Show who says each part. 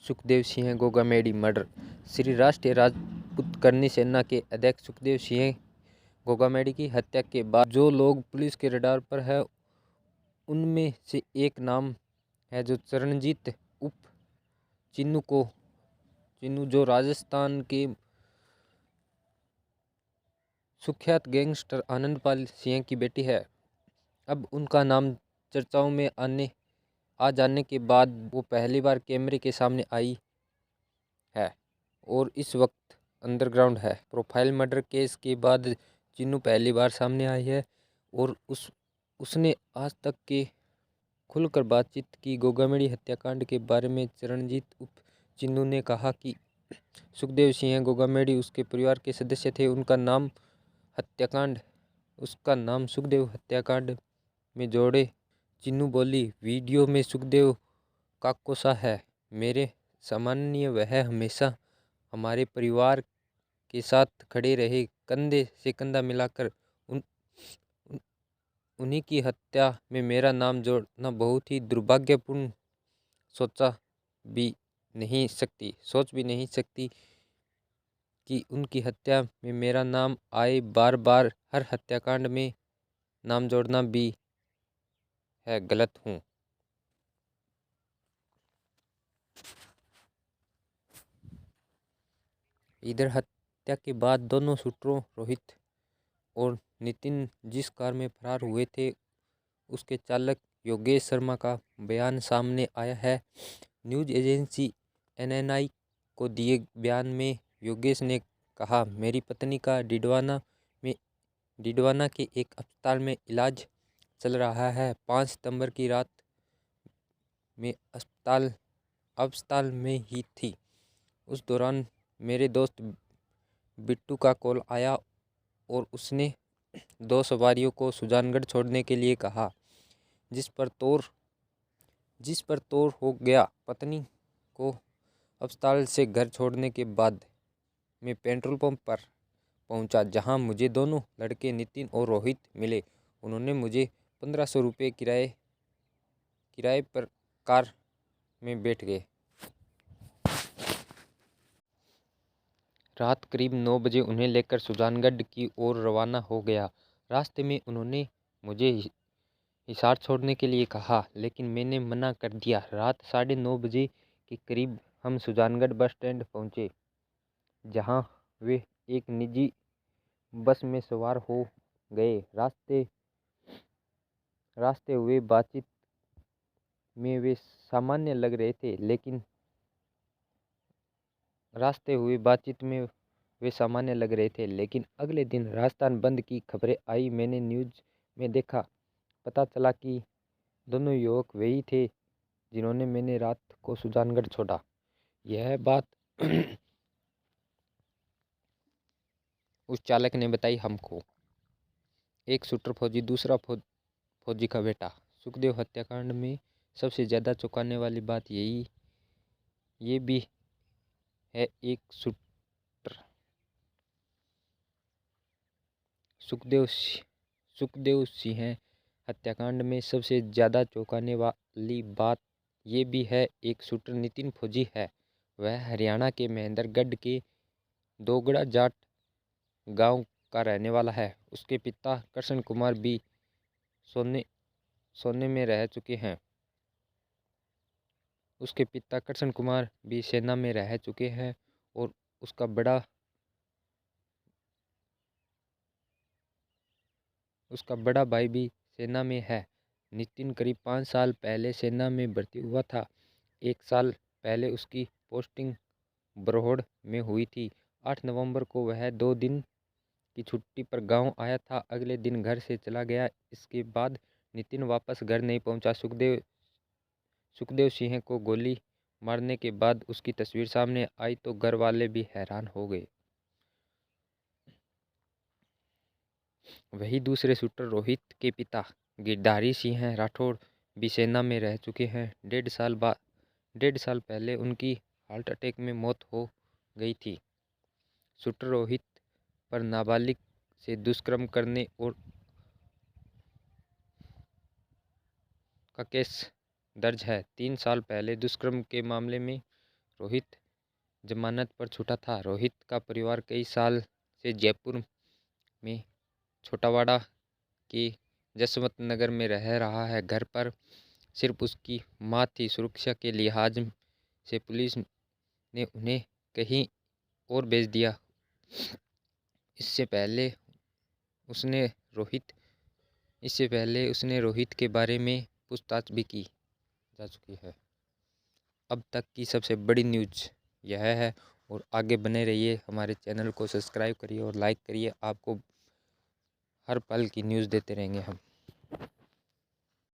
Speaker 1: Sukhdev Singh Gogamedi murder. Shri राष्ट्रीय राजपूत करनी सेना के अध्यक्ष सुखदेव सिंह गोगामेडी की हत्या के बाद जो लोग पुलिस के रडार पर है उनमें से एक नाम है जो चरणजीत उर्फ चिन्नू जो राजस्थान के सुख्यात गैंगस्टर आनंदपाल सिंह की बेटी है। अब उनका नाम चर्चाओं में आ जाने के बाद वो पहली बार कैमरे के सामने आई है और इस वक्त अंडरग्राउंड है। प्रोफाइल मर्डर केस के बाद चिन्नू पहली बार सामने आई है और उसने आज तक के खुलकर बातचीत की। गोगामेडी हत्याकांड के बारे में चरणजीत उर्फ चिन्नू ने कहा कि सुखदेव सिंह गोगामेडी उसके परिवार के सदस्य थे। उसका नाम सुखदेव हत्याकांड में जोड़े। चिन्नू बोली, वीडियो में सुखदेव काकोसा है। मेरे सामान्य वह हमेशा हमारे परिवार के साथ खड़े रहे, कंधे से कंधा मिलाकर। उन्हीं की हत्या में मेरा नाम जोड़ना बहुत ही दुर्भाग्यपूर्ण। सोच भी नहीं सकती कि उनकी हत्या में मेरा नाम आए। बार बार हर हत्याकांड में नाम जोड़ना भी है गलत हूँ। इधर हत्या के बाद दोनों शूटरों रोहित और नितिन जिस कार में फरार हुए थे उसके चालक योगेश शर्मा का बयान सामने आया है। न्यूज़ एजेंसी एएनआई को दिए बयान में योगेश ने कहा, मेरी पत्नी का डिडवाना के एक अस्पताल में इलाज चल रहा है। 5 सितंबर की रात में अस्पताल में ही थी। उस दौरान मेरे दोस्त बिट्टू का कॉल आया और उसने 2 सवारियों को सुजानगढ़ छोड़ने के लिए कहा, जिस पर तौर हो गया। पत्नी को अस्पताल से घर छोड़ने के बाद मैं पेट्रोल पंप पर पहुंचा, जहां मुझे दोनों लड़के नितिन और रोहित मिले। उन्होंने मुझे 1500 रुपये किराए पर कार में बैठ गए। रात करीब 9 बजे उन्हें लेकर सुजानगढ़ की ओर रवाना हो गया। रास्ते में उन्होंने मुझे हिसार छोड़ने के लिए कहा, लेकिन मैंने मना कर दिया। रात 9:30 बजे के करीब हम सुजानगढ़ बस स्टैंड पहुंचे, जहां वे एक निजी बस में सवार हो गए। रास्ते हुए बातचीत में वे सामान्य लग रहे थे, लेकिन अगले दिन राजस्थान बंद की खबरें आई। मैंने न्यूज़ में देखा, पता चला कि दोनों युवक वही थे जिन्होंने मैंने रात को सुजानगढ़ छोड़ा। यह बात उस चालक ने बताई हमको। एक शूटर फौजी, दूसरा फौजी का बेटा। सुखदेव हत्याकांड में सबसे ज़्यादा चौंकाने वाली बात ये भी है एक सुखदेव सिंह हत्याकांड में सबसे ज़्यादा चौंकाने वाली बात ये भी है एक शूटर नितिन फौजी है। वह हरियाणा के महेंद्रगढ़ के दोगड़ा जाट गांव का रहने वाला है। उसके पिता कृष्ण कुमार भी सोने में रह चुके हैं। सेना में रह चुके हैं और उसका बड़ा भाई भी सेना में है। नितिन करीब 5 साल पहले सेना में भर्ती हुआ था। 1 साल पहले उसकी पोस्टिंग बरहोड़ में हुई थी। 8 नवंबर को वह 2 दिन की छुट्टी पर गांव आया था। अगले दिन घर से चला गया। इसके बाद नितिन वापस घर नहीं पहुंचा। सुखदेव सिंह को गोली मारने के बाद उसकी तस्वीर सामने आई तो घर वाले भी हैरान हो गए। वही दूसरे शूटर रोहित के पिता गिरधारी सिंह राठौड़ भी सेना में रह चुके हैं। 1.5 साल पहले उनकी हार्ट अटैक में मौत हो गई थी। शूटर रोहित पर नाबालिग से दुष्कर्म करने और का केस दर्ज है। 3 साल पहले दुष्कर्म के मामले में रोहित जमानत पर छूटा था। रोहित का परिवार कई साल से जयपुर में छोटावाड़ा के जसवंत नगर में रह रहा है। घर पर सिर्फ उसकी माँ थी। सुरक्षा के लिहाज से पुलिस ने उन्हें कहीं और भेज दिया। इससे पहले उसने रोहित के बारे में पूछताछ भी की जा चुकी है। अब तक की सबसे बड़ी न्यूज़ यह है और आगे बने रहिए। हमारे चैनल को सब्सक्राइब करिए और लाइक करिए। आपको हर पल की न्यूज़ देते रहेंगे हम।